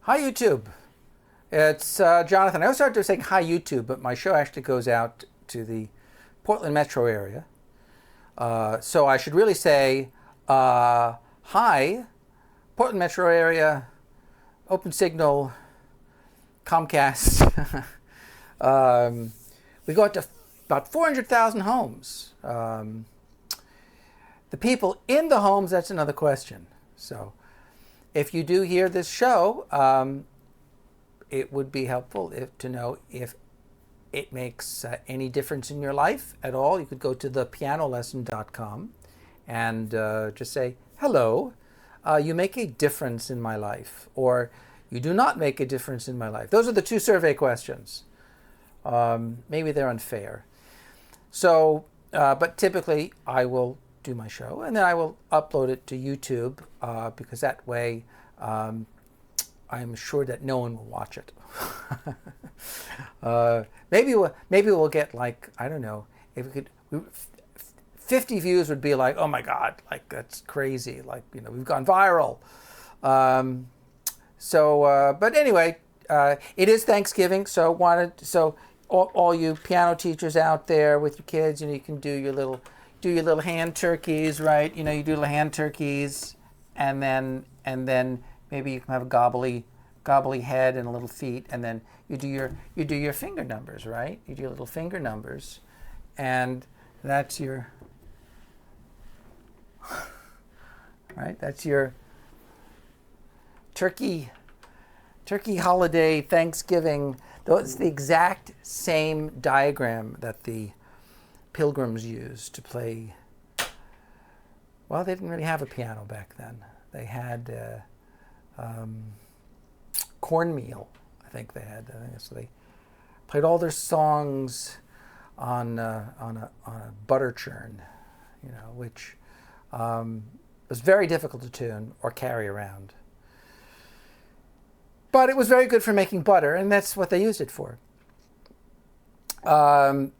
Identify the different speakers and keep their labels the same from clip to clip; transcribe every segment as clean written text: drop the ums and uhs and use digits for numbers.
Speaker 1: Hi, YouTube. It's Jonathan. I always start to saying hi, YouTube, but my show actually goes out to the Portland metro area. So I should really say hi, Portland metro area, Open Signal, Comcast. We go out to about 400,000 homes. The people in the homes, that's another question. So if you do hear this show, it would be helpful to know if it makes any difference in your life at all. You could go to thepianolesson.com and just say, hello, you make a difference in my life, or you do not make a difference in my life. Those are the two survey questions. Maybe they're unfair. So, but typically I will do my show and then I will upload it to YouTube because that way I'm sure that no one will watch it. Maybe we'll get, like, I don't know, if we could, 50 views would be like, oh my God, like that's crazy, like, you know, we've gone viral. But anyway, it is Thanksgiving, so all you piano teachers out there with your kids, you know, you can do your little hand turkeys, right? You know, you do little hand turkeys, and then maybe you can have a gobbly head and a little feet, and then you do your finger numbers, right? You do your little finger numbers, and that's your right. That's your turkey holiday Thanksgiving. Though it's the exact same diagram that the Pilgrims used to play. Well, they didn't really have a piano back then. They had cornmeal, I think they had. So they played all their songs on a butter churn, you know, which was very difficult to tune or carry around. But it was very good for making butter, and that's what they used it for. I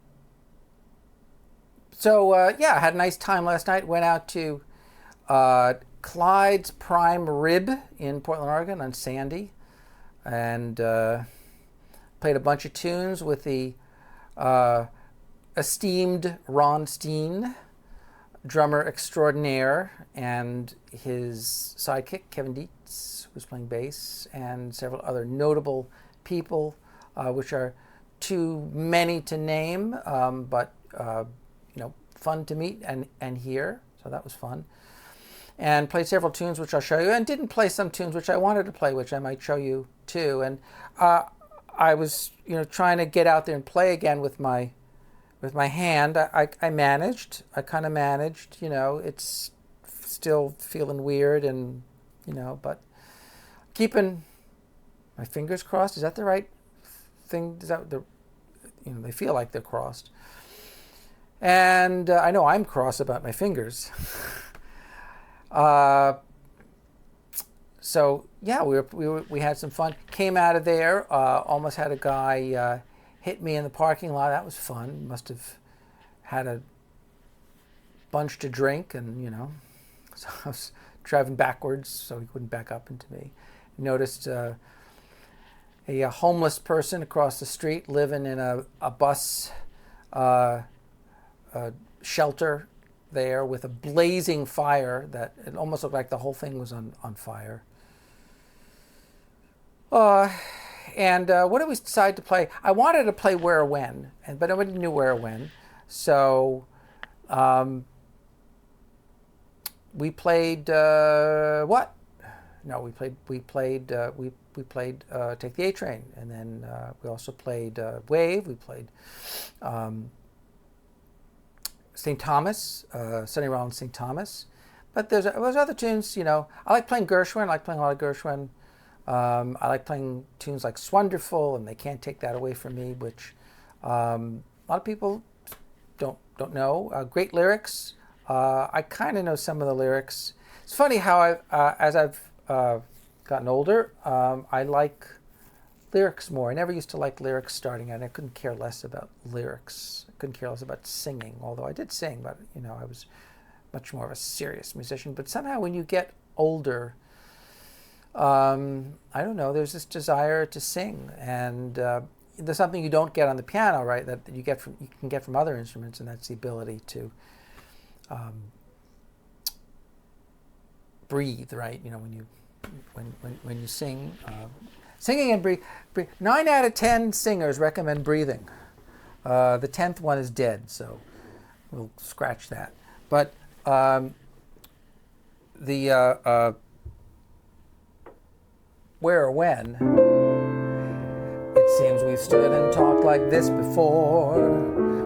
Speaker 1: had a nice time last night. Went out to Clyde's Prime Rib in Portland, Oregon on Sandy, and played a bunch of tunes with the esteemed Ron Steen, drummer extraordinaire, and his sidekick, Kevin Dietz, who's playing bass, and several other notable people, which are too many to name, but fun to meet and hear. So that was fun. And played several tunes, which I'll show you, and didn't play some tunes which I wanted to play, which I might show you too. And I was, trying to get out there and play again with my hand. I managed. I kind of managed. It's still feeling weird, and but keeping my fingers crossed. Is that the right thing? Is that they feel like they're crossed. And I know I'm cross about my fingers. We had some fun. Came out of there. Almost had a guy hit me in the parking lot. That was fun. Must have had a bunch to drink, and so I was driving backwards so he couldn't back up into me. Noticed a homeless person across the street living in a bus shelter there with a blazing fire that it almost looked like the whole thing was on fire. And what did we decide to play? I wanted to play Where or When, but nobody knew Where or When, so we played what? No, we played Take the A Train, and then we also played Wave. We played St. Thomas, Sonny Rollins' St. Thomas. But there's other tunes, I like playing Gershwin. I like playing a lot of Gershwin. I like playing tunes like Swonderful, and They Can't Take That Away From Me, which a lot of people don't know. Great lyrics. I kind of know some of the lyrics. It's funny how as I've gotten older, I like lyrics more. I never used to like lyrics starting out. I couldn't care less about lyrics. I couldn't care less about singing, although I did sing, but I was much more of a serious musician. But somehow when you get older, I don't know, there's this desire to sing, and there's something you don't get on the piano, right? That you can get from other instruments, and that's the ability to breathe, right? You know, when you sing, singing and breathe. 9 out of 10 singers recommend breathing. The 10th one is dead, so we'll scratch that. But where or when? It seems we've stood and talked like this before.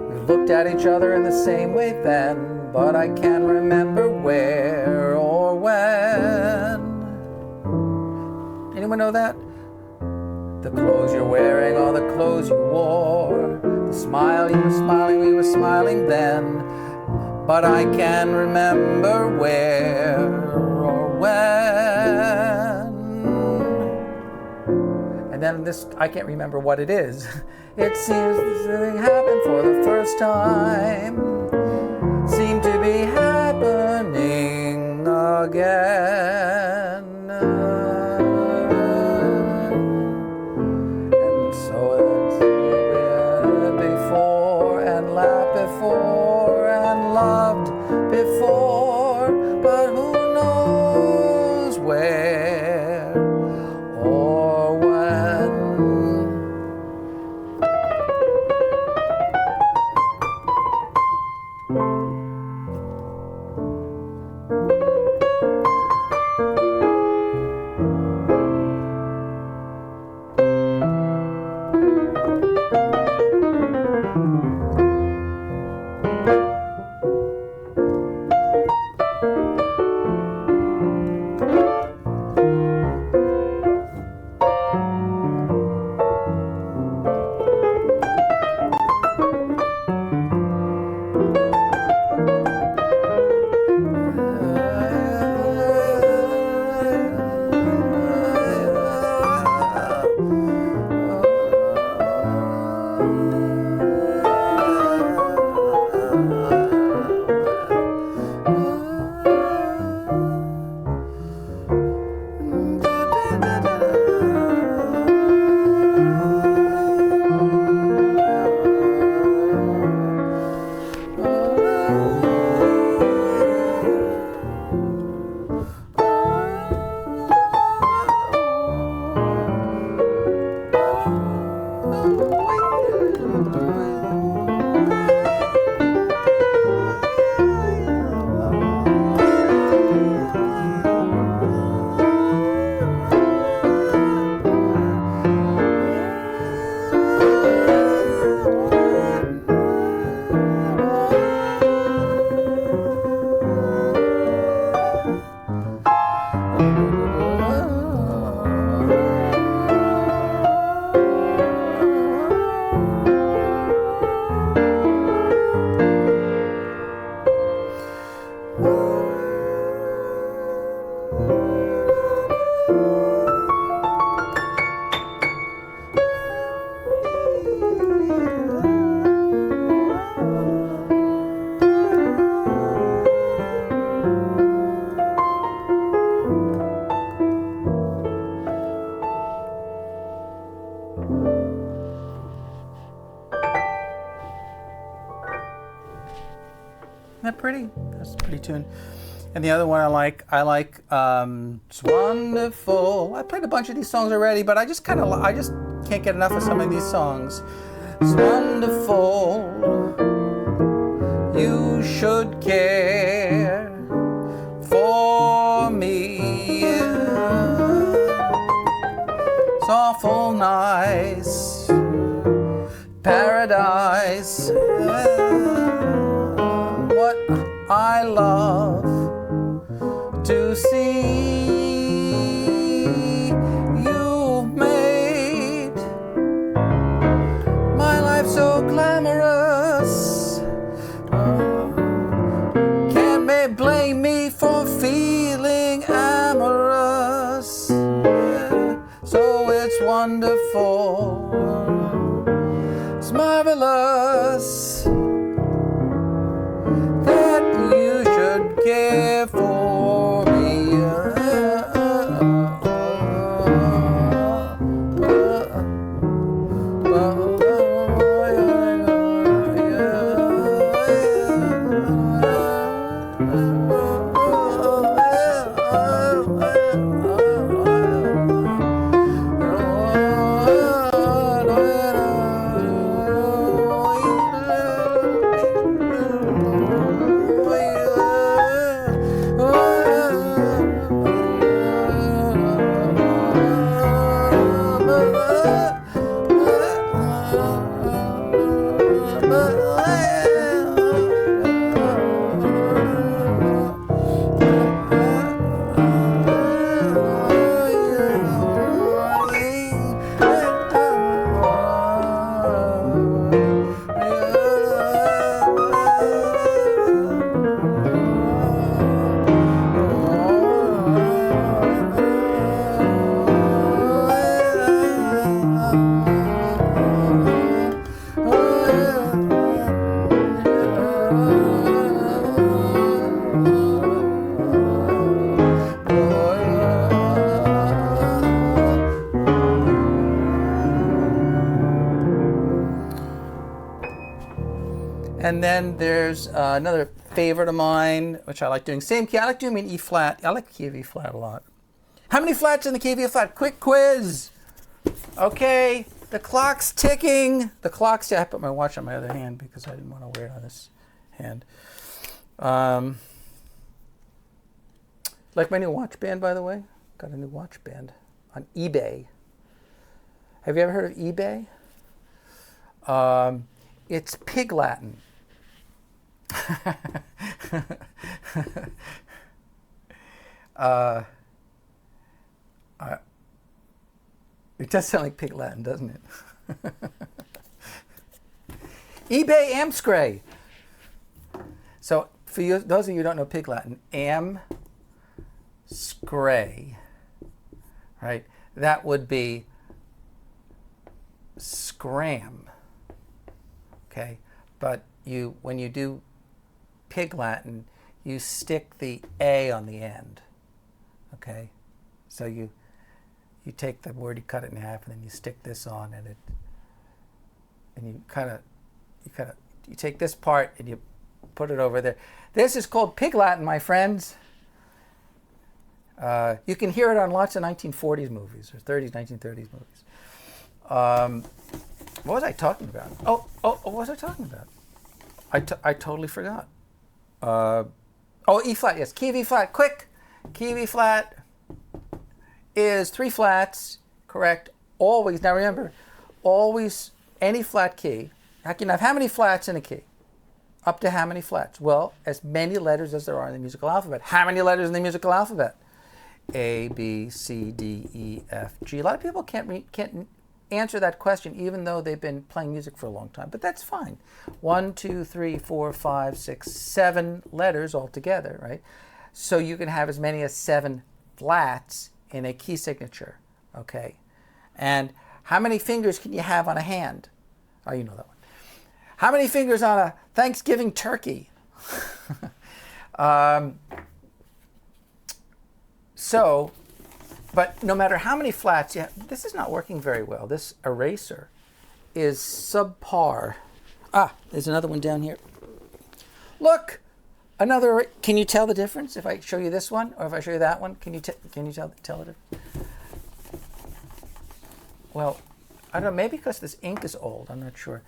Speaker 1: We've looked at each other in the same way then, but I can't remember where or when. Anyone know that? The clothes you're wearing are the clothes you wore. The smile you were smiling, we were smiling then, but I can't remember where or when. And then this, I can't remember what it is. It seems this thing happened for the first time. Seemed to be happening again. And so it's before and laughed before and loved before, but who knows where or when. Isn't that pretty? That's a pretty tune. And the other one I like, It's Wonderful. I played a bunch of these songs already, but I just can't get enough of some of these songs. It's wonderful, you should care for me. It's awful nice, paradise. What I love to see, you've made my life so glamorous. Can't blame me for feeling amorous. So it's wonderful, it's marvelous that you should care for me. And then there's another favorite of mine, which I like doing. Same key. I like doing an E flat. I like the key of E flat a lot. How many flats in the key of E flat? Quick quiz. Okay, the clock's ticking. The clock's. I put my watch on my other hand because I didn't want to wear it on this hand. Like my new watch band, by the way. Got a new watch band on eBay. Have you ever heard of eBay? It's Pig Latin. It does sound like Pig Latin, doesn't it? eBay Amscray. So for you, those of you who don't know Pig Latin, Amscray, right? That would be scram. Okay, but when you do Pig Latin, you stick the A on the end. Okay, so you take the word, you cut it in half, and then you stick this on, and you take this part and you put it over there. This is called Pig Latin, my friends. You can hear it on lots of 1940s movies or 1930s movies. What was I talking about? Oh, what was I talking about? I totally forgot. E flat, yes. Key of E flat, quick. Key of E flat is 3 flats, correct? Always, now remember, always any flat key. I can have how many flats in a key? Up to how many flats? Well, as many letters as there are in the musical alphabet. How many letters in the musical alphabet? A, B, C, D, E, F, G. A lot of people can't answer that question even though they've been playing music for a long time, but that's fine. 1, 2, 3, 4, 5, 6, 7 letters altogether, right? So you can have as many as 7 flats in a key signature, okay? And how many fingers can you have on a hand? Oh, you know that one. How many fingers on a Thanksgiving turkey? But no matter how many flats you have, this is not working very well. This eraser is subpar. There's another one down here. Look, another. Can you tell the difference if I show you this one or if I show you that one? Can you tell the difference? Well, I don't know. Maybe because this ink is old. I'm not sure.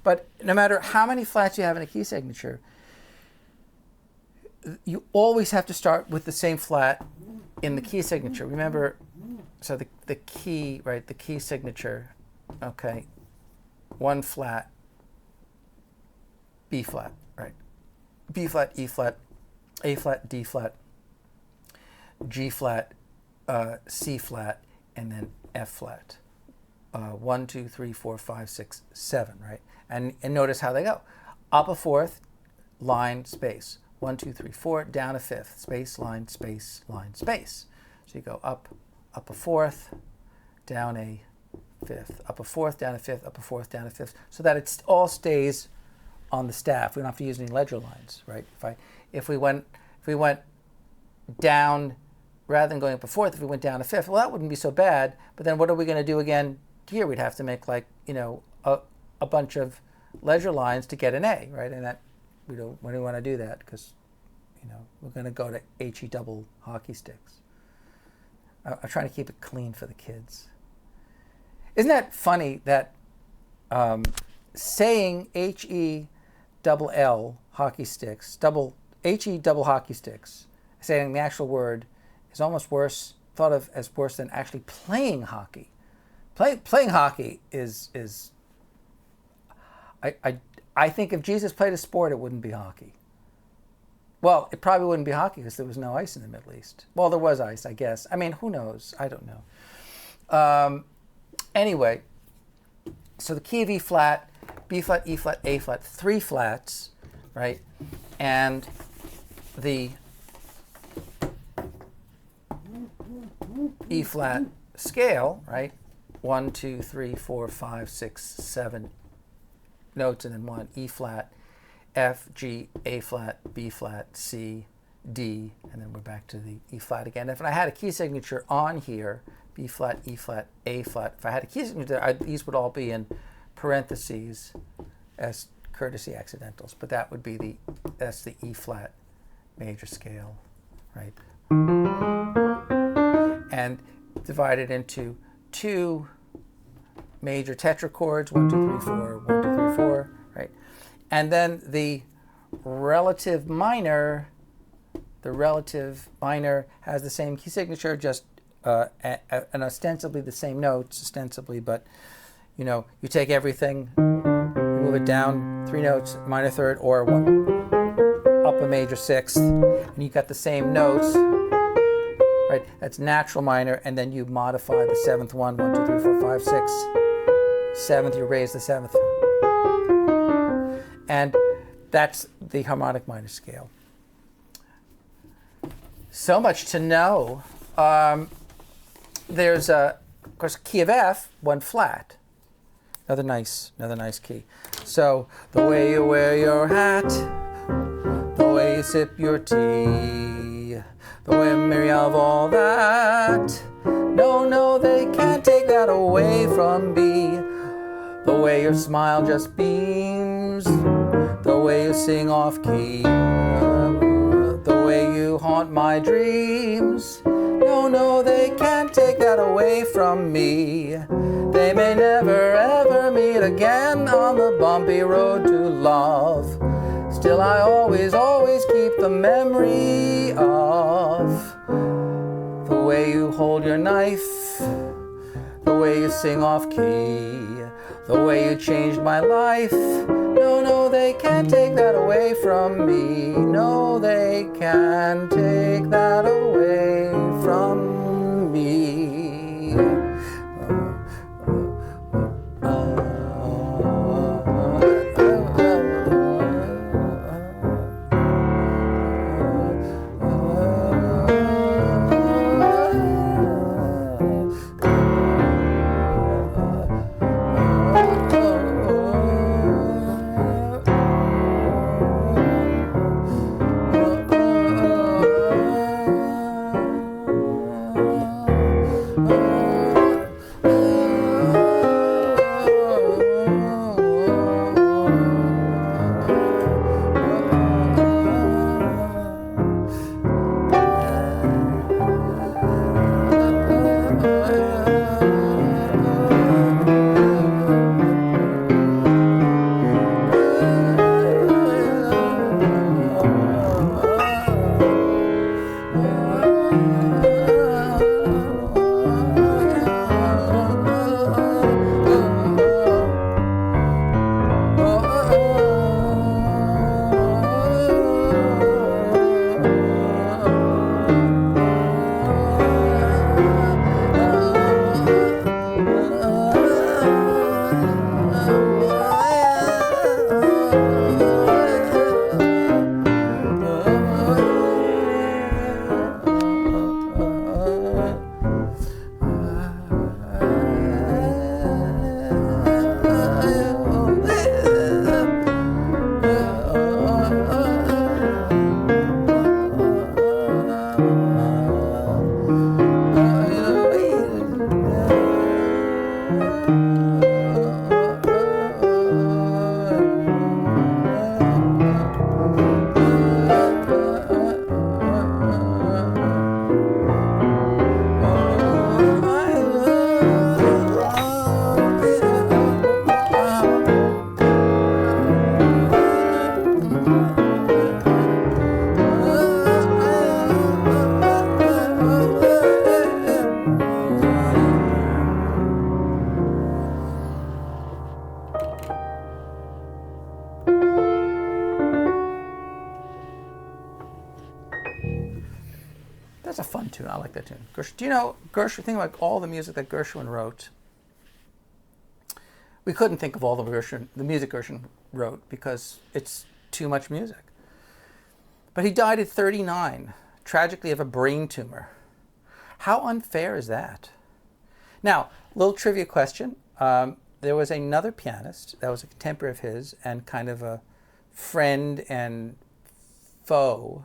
Speaker 1: But no matter how many flats you have in a key signature, you always have to start with the same flat in the key signature. Remember, so the key, right, the key signature, okay, 1 flat, B flat, right, B flat, E flat, A flat, D flat, G flat, C flat, and then F flat. 1, 2, 3, 4, 5, 6, 7, right? And notice how they go. Up a 4th, line, space. 1, 2, 3, 4, down a 5th, space, line, space, line, space. So you go up a 4th, down a 5th, up a 4th, down a 5th, up a 4th, down a 5th, so that it all stays on the staff. We don't have to use any ledger lines, right? If we went down, rather than going up a 4th, if we went down a 5th, well, that wouldn't be so bad. But then what are we going to do again here? We'd have to make a bunch of ledger lines to get an A, right? And that we don't want to do that because we're going to go to HE double hockey sticks. I'm trying to keep it clean for the kids. Isn't that funny that saying HE double L hockey sticks, HE double hockey sticks, saying the actual word is almost thought of as worse than actually playing hockey. Playing hockey is I think if Jesus played a sport, it wouldn't be hockey. Well, it probably wouldn't be hockey because there was no ice in the Middle East. Well, there was ice, I guess. I mean, who knows? I don't know. Anyway, so the key of E flat, B flat, E flat, A flat, 3 flats, right? And the E flat scale, right? 1, 2, 3, 4, 5, 6, 7 notes, and then 1 E flat, F, G, A flat, B flat, C, D, and then we're back to the E flat again. If I had a key signature on here, B flat, E flat, A flat, if I had a key signature, these would all be in parentheses as courtesy accidentals. But that's the E flat major scale, right? And divided into two major tetrachords, 1, 2, 3, 4, 1, 2, 3, 4, right? And then the relative minor has the same key signature, just and ostensibly the same notes, but you take everything, you move it down 3 notes, minor third, or up a major sixth, and you got the same notes, right? That's natural minor, and then you modify the seventh one, 1, 2, 3, 4, 5, 6. Seventh, you raise the seventh. And that's the harmonic minor scale. So much to know. There's, of course, key of F, 1 flat. Another nice key. So, the way you wear your hat, the way you sip your tea, the memory of all that. No, they can't take that away from me. The way your smile just beams, the way you sing off key, the way you haunt my dreams. No, they can't take that away from me. They may never ever meet again on the bumpy road to love. Still I always keep the memory of the way you hold your knife, the way you sing off key, the way you changed my life. No, they can't take that away from me. No, they can't take that away from me. That's a fun tune. I like that tune. Do you know Gershwin? Think about all the music that Gershwin wrote. We couldn't think of all the music Gershwin wrote because it's too much music. But he died at 39, tragically of a brain tumor. How unfair is that? Now, little trivia question. There was another pianist that was a contemporary of his and kind of a friend and foe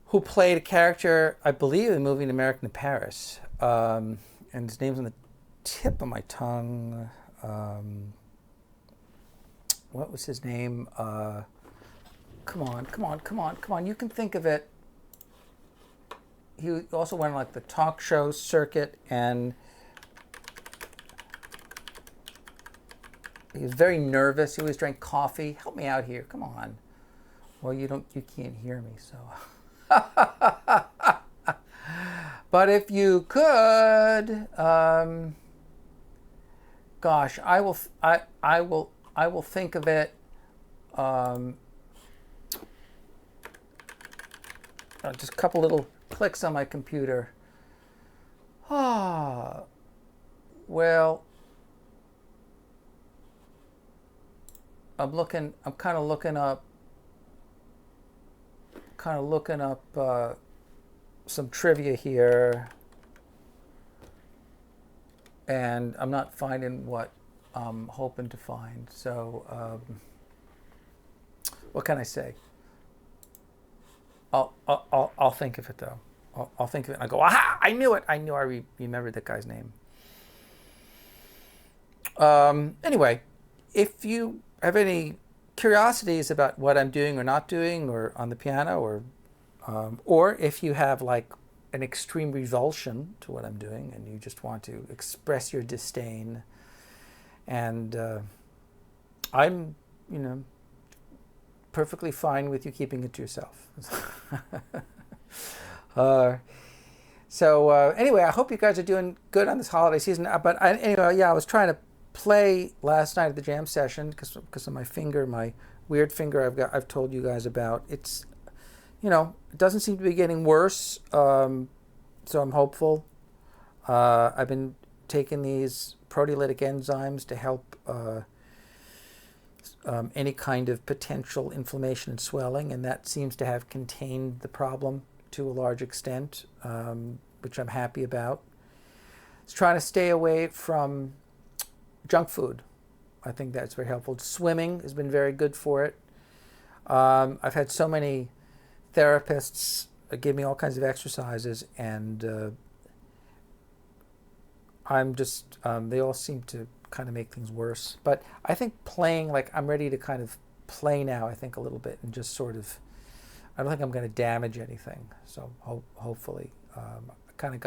Speaker 1: who played a character, I believe, in the movie An American in Paris. And his name's on the tip of my tongue. what was his name? Come on. You can think of it. He also went on like the talk show circuit, and he was very nervous. He always drank coffee. Help me out here. Come on. Well, you can't hear me, so. But if you could, gosh, I will think of it. Just a couple little clicks on my computer. Well, I'm kind of looking up some trivia here, and I'm not finding what I'm hoping to find. So, what can I say? I'll think of it though. I'll think of it. And I go, aha! I knew it. I remembered that guy's name. Anyway, if you have any curiosities about what I'm doing or not doing, or on the piano, or if you have like an extreme revulsion to what I'm doing and you just want to express your disdain, and I'm, perfectly fine with you keeping it to yourself. Anyway, I hope you guys are doing good on this holiday season. I was trying to play last night at the jam session because of my finger, my weird finger I've told you guys about. It's, it doesn't seem to be getting worse, so I'm hopeful. I've been taking these proteolytic enzymes to help any kind of potential inflammation and swelling, and that seems to have contained the problem to a large extent, which I'm happy about. It's trying to stay away from junk food. I think that's very helpful. Swimming has been very good for it. I've had so many therapists give me all kinds of exercises, and they all seem to kind of make things worse. But I think playing, like, I'm ready to kind of play now, I think, a little bit, and just sort of, I don't think I'm going to damage anything. So hopefully, I kind of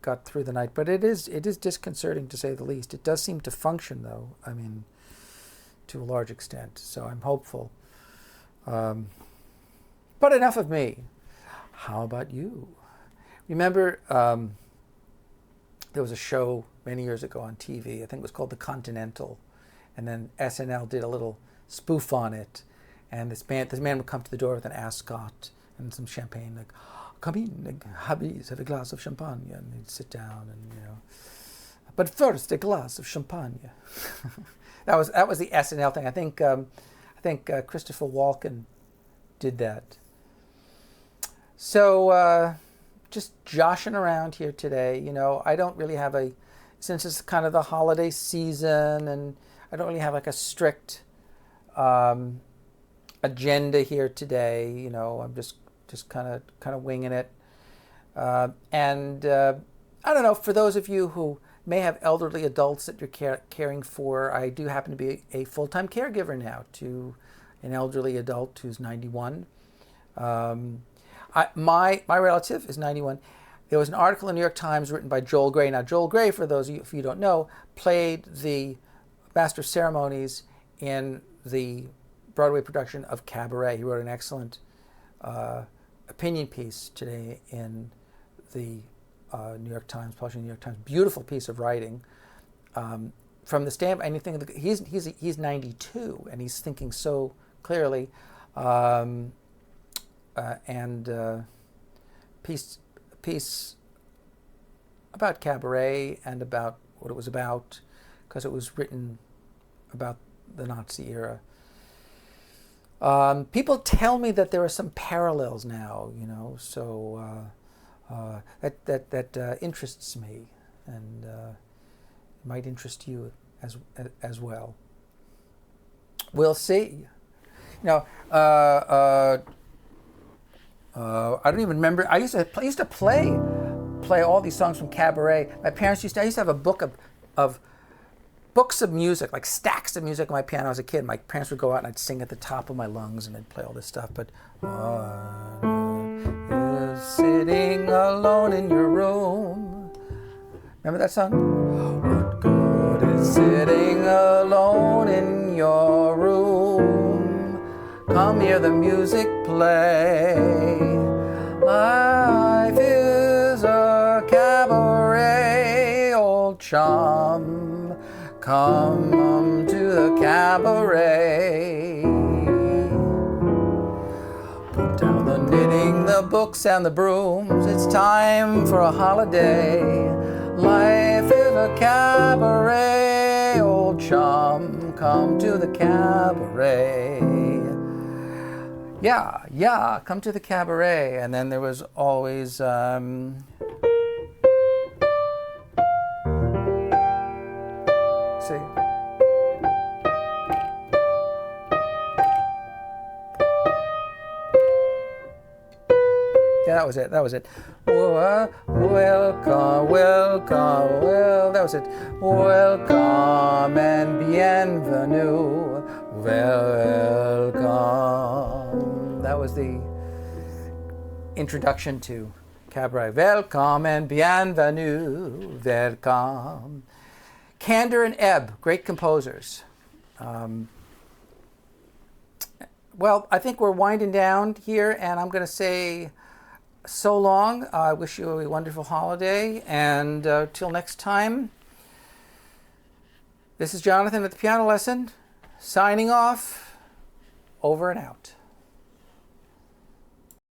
Speaker 1: got through the night. But it is disconcerting, to say the least. It does seem to function, though, I mean, to a large extent. So I'm hopeful. But enough of me. How about you? Remember, there was a show many years ago on TV, I think it was called The Continental, and then SNL did a little spoof on it, and this man would come to the door with an ascot and some champagne, like, come in, like, hubbies, have a glass of champagne, and he'd sit down, and but first a glass of champagne. that was the SNL thing. I think Christopher Walken did that. So just joshing around here today. I don't really have since it's kind of the holiday season, and I don't really have like a strict agenda here today. I'm just kind of winging it. And I don't know, for those of you who may have elderly adults that you're caring for, I do happen to be a full-time caregiver now to an elderly adult who's 91. My relative is 91. There was an article in the New York Times written by Joel Grey. Now, Joel Grey, for those of you who don't know, played the Master of Ceremonies in the Broadway production of Cabaret. He wrote an excellent opinion piece today in the New York Times, published in the New York Times. Beautiful piece of writing. From the standpoint, anything, he's 92, and he's thinking so clearly. Piece about Cabaret and about what it was about, because it was written about the Nazi era. People tell me that there are some parallels now, so that interests me, and it might interest you as well. We'll see. I don't even remember. I used to play all these songs from Cabaret. My parents I used to have a book of books of music, like stacks of music on my piano as a kid. My parents would go out and I'd sing at the top of my lungs and I'd play all this stuff. But you're sitting alone in your room. Remember that song? What good is sitting alone in your room? Come hear the music play. Life is a cabaret, old chum. Come to the cabaret. Put down the knitting, the books, and the brooms. It's time for a holiday. Life is a cabaret, old chum. Come to the cabaret. Yeah, come to the cabaret. And then there was always... see. Yeah, that was it. Welcome, well, that was it. Welcome and bienvenue. Welcome. That was the introduction to cabaret. Welcome and bienvenue. Welcome. Kander and Ebb, great composers. Well, I think we're winding down here, and I'm going to say so long. I wish you a wonderful holiday, and till next time, this is Jonathan at the Piano Lesson, signing off, over and out.